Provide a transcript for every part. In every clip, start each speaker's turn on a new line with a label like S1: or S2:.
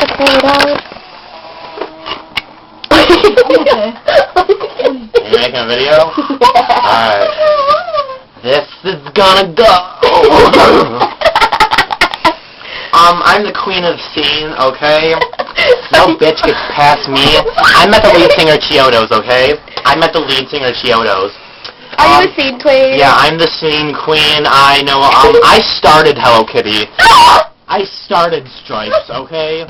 S1: to pull it out.
S2: Are you making a video?
S1: Yeah.
S2: Alright. This is gonna go. I'm the queen of the scene, okay? No bitch gets past me. I met the lead singer Chiodos, okay? I met the lead singer Chiodos.
S1: Are you the scene queen?
S2: Yeah, I'm the scene queen. I know. I started Hello Kitty. I started Stripes, okay?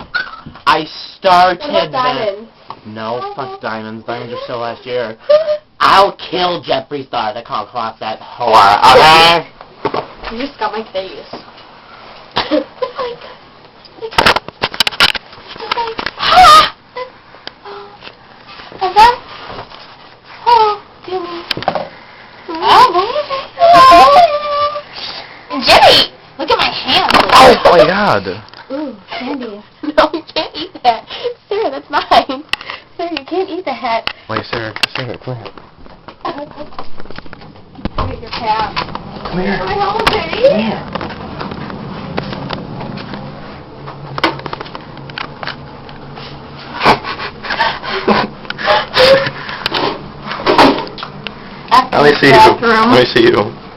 S2: I started.
S1: What about Diamonds?
S2: No, fuck Diamonds. Diamonds are still last year. I'll kill Jeffree Star to come across that whore, okay?
S1: You just got my face.
S3: Jenny, look at my hand.
S2: Oh my god.
S1: Ooh, candy. No, you can't eat that. Sarah, that's mine. Sarah, you can't eat that.
S2: Wait, Sarah, come here.
S1: Get your cat.
S2: Come here.
S1: My holiday.
S2: Come here. Let me see you. Let me see you.